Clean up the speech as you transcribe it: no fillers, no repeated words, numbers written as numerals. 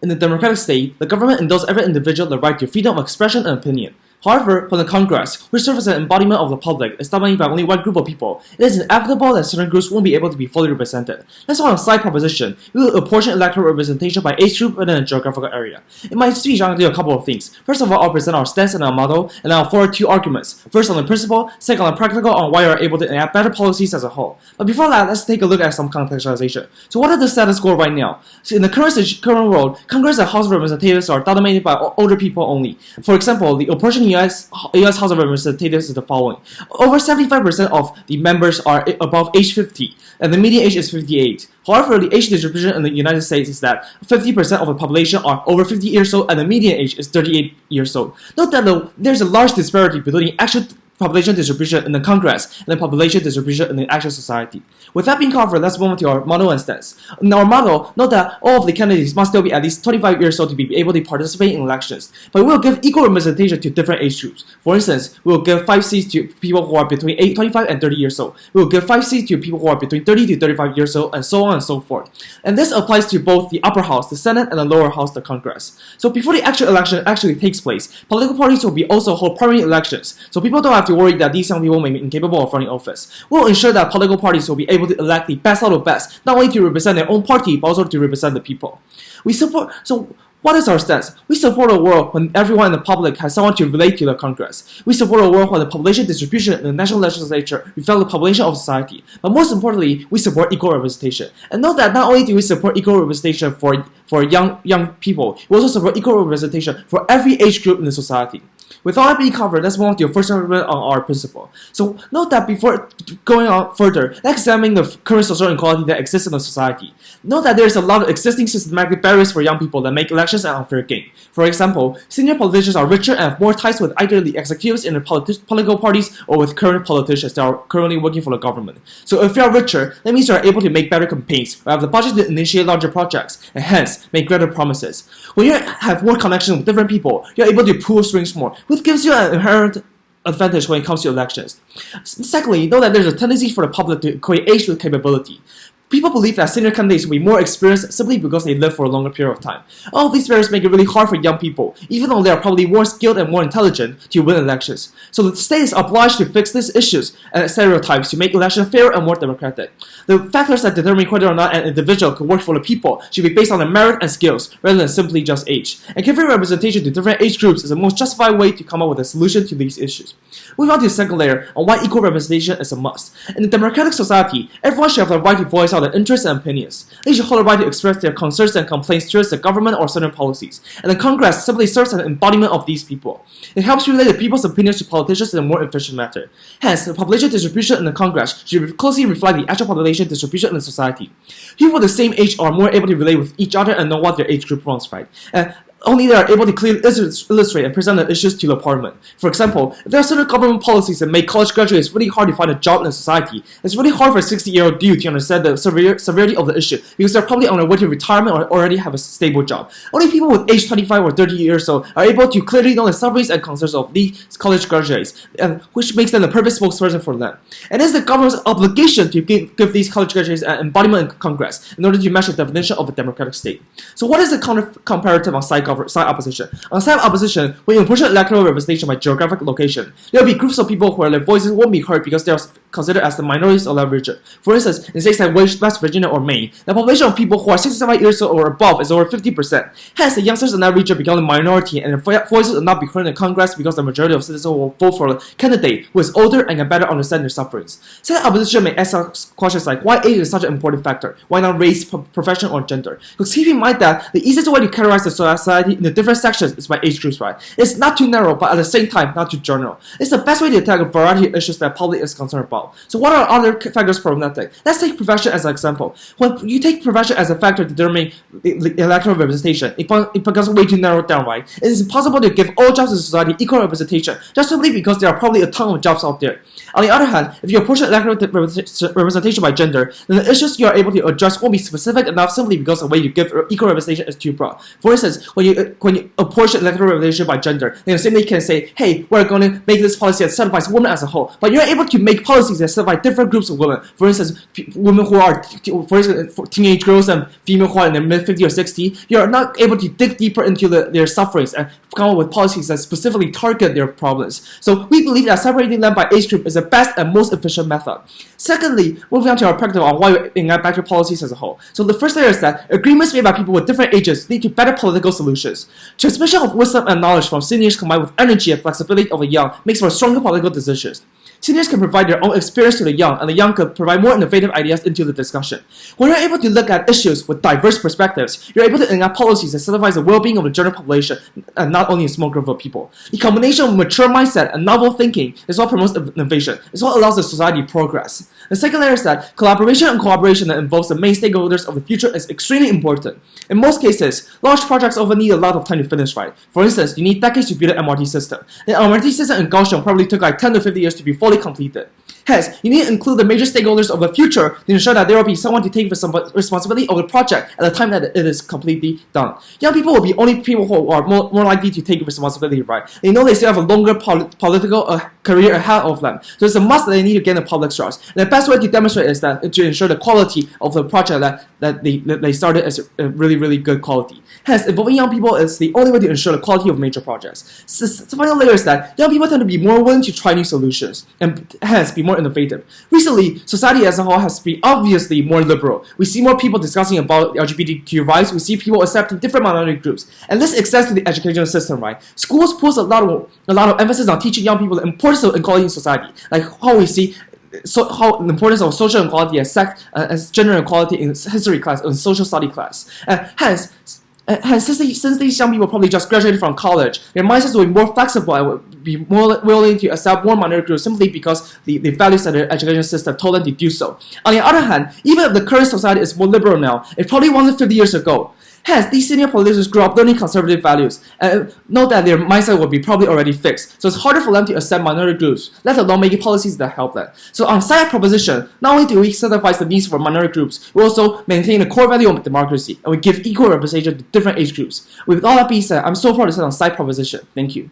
In the democratic state, the government endowed every individual the right to freedom of expression and opinion. However, when the Congress, which serves as an embodiment of the public, is dominated by only one group of people, it is inevitable that certain groups won't be able to be fully represented. That's why on a side proposition, we will apportion electoral representation by age group within a geographical area. In my speech, I'm going to do a couple of things. First of all, I'll present our stance and our model, and I'll forward two arguments. First on the principle, second on the practical on why we are able to enact better policies as a whole. But before that, let's take a look at some contextualization. So what is the status quo right now? So in the current world, Congress and House of Representatives are dominated by older people only. For example, the apportioned US House of Representatives is the following. Over 75% of the members are above age 50, and the median age is 58. However, the age distribution in the United States is that 50% of the population are over 50 years old, and the median age is 38 years old. Note that there's a large disparity between the actual population distribution in the Congress and the population distribution in the actual society. With that being covered, let's move on to our model and stance. In our model, note that all of the candidates must still be at least 25 years old to be able to participate in elections, but we will give equal representation to different age groups. For instance, we will give 5 seats to people who are between 25 and 30 years old. We will give 5 seats to people who are between 30 to 35 years old, and so on and so forth. And this applies to both the upper house, the Senate, and the lower house, the Congress. So before the actual election actually takes place, political parties will also hold primary elections, so people don't have to worry that these young people may be incapable of running office. We'll ensure that political parties will be able to elect the best out of best, not only to represent their own party, but also to represent the people. So what is our stance? We support a world when everyone in the public has someone to relate to the Congress. We support a world where the population distribution in the national legislature reflects the population of society. But most importantly, we support equal representation. And note that not only do we support equal representation for young people, we also support equal representation for every age group in the society. With all that being covered, let's move on to your first argument on our principle. So note that before going on further, let's examine the current social inequality that exists in the society. Note that there is a lot of existing systematic barriers for young people that make elections an unfair game. For example, senior politicians are richer and have more ties with either the executives in the political parties or with current politicians that are currently working for the government. So if you are richer, that means you are able to make better campaigns, have the budget to initiate larger projects, and hence make greater promises. When you have more connection with different people, you are able to pull strings more, which gives you an inherent advantage when it comes to elections. Secondly, know that there's a tendency for the public to equate age with capability. People believe that senior candidates will be more experienced simply because they live for a longer period of time. All of these barriers make it really hard for young people, even though they are probably more skilled and more intelligent, to win elections. So the state is obliged to fix these issues and stereotypes to make elections fairer and more democratic. The factors that determine whether or not an individual can work for the people should be based on their merit and skills, rather than simply just age. And giving representation to different age groups is the most justified way to come up with a solution to these issues. Moving on to the second layer on why equal representation is a must. In a democratic society, everyone should have the right to voice out their interests and opinions. They should hold the right to express their concerns and complaints towards the government or certain policies. And the Congress simply serves as an embodiment of these people. It helps relay the people's opinions to politicians in a more efficient manner. Hence, the population distribution in the Congress should closely reflect the actual population distribution in the society. People the same age are more able to relate with each other and know what their age group wants, right? And only they are able to clearly illustrate and present the issues to the parliament. For example, if there are certain government policies that make college graduates really hard to find a job in the society, it's really hard for a 60-year-old dude to understand the severity of the issue because they're probably on their way to retirement or already have a stable job. Only people with age 25 or 30 years old are able to clearly know the sufferings and concerns of these college graduates, which makes them the perfect spokesperson for them. And it's the government's obligation to give these college graduates an embodiment in Congress in order to match the definition of a democratic state. So what is the comparative on side opposition? On side opposition, when you apportion electoral representation by geographic location, there will be groups of people where their voices won't be heard because they are considered as the minorities of that region. For instance, in states like West Virginia or Maine, the population of people who are 65 years old or above is over 50%. Hence, the youngsters in that region become the minority and their voices will not be heard in Congress because the majority of citizens will vote for a candidate who is older and can better understand their sufferings. Side opposition may ask questions like, why age is such an important factor? Why not race, profession, or gender? Because keep in mind that the easiest way to categorize the society in the different sections is by age groups, right? It's not too narrow, but at the same time, not too general. It's the best way to attack a variety of issues that the public is concerned about. So what are other factors problematic? Let's take profession as an example. When you take profession as a factor to determine electoral representation, it becomes way too narrowed down, right? It is impossible to give all jobs in society equal representation, just simply because there are probably a ton of jobs out there. On the other hand, if you apportion electoral representation by gender, then the issues you are able to address won't be specific enough simply because the way you give equal representation is too broad. For instance, when you you apportion electoral representation by gender, then you simply can say, hey, we're going to make this policy that certifies women as a whole. But you're able to make policies that certify different groups of women. For instance, women who are, for instance, teenage girls and female who are in their mid-50s or 60, you're not able to dig deeper into their sufferings and come up with policies that specifically target their problems. So we believe that separating them by age group is the best and most efficient method. Secondly, moving on to our perspective on why we enact better policies as a whole. So the first layer is that agreements made by people with different ages lead to better political solutions. Transmission of wisdom and knowledge from seniors combined with energy and flexibility of the young makes for stronger political decisions. Seniors can provide their own experience to the young, and the young can provide more innovative ideas into the discussion. When you're able to look at issues with diverse perspectives, you're able to enact policies that certify the well-being of the general population, and not only a small group of people. The combination of mature mindset and novel thinking is what promotes innovation. It's what allows the society to progress. The second layer is that collaboration and cooperation that involves the main stakeholders of the future is extremely important. In most cases, large projects often need a lot of time to finish right. For instance, you need decades to build an MRT system. The MRT system in Kaohsiung probably took like 10 to 50 years to be fully completed. Hence, you need to include the major stakeholders of the future to ensure that there will be someone to take responsibility of the project at the time that it is completely done. Young people will be only people who are more likely to take responsibility, right? They know they still have a longer political career ahead of them. So it's a must that they need to gain the public trust. And the best way to demonstrate is that to ensure the quality of the project that they started as a really, really good quality. Hence, involving young people is the only way to ensure the quality of major projects. So the final layer is that young people tend to be more willing to try new solutions and hence be more innovative. Recently, society as a whole has been obviously more liberal. We see more people discussing about LGBTQ rights. We see people accepting different minority groups, and this extends to the educational system, right? Schools put a lot of emphasis on teaching young people the importance of equality in society, like how we see how the importance of social equality as gender equality in history class, in social study class. Hence, since these young people probably just graduated from college, their mindsets will be more flexible and will be more willing to accept more minority groups simply because the values that their education system told them to do so. On the other hand, even if the current society is more liberal now, it probably wasn't 50 years ago. Hence, these senior politicians grew up learning conservative values and know that their mindset will be probably already fixed. So it's harder for them to accept minority groups, let alone making policies that help them. So on side proposition, not only do we sacrifice the needs for minority groups, we also maintain the core value of democracy, and we give equal representation to different age groups. With all that being said, I'm so proud to sit on side proposition. Thank you.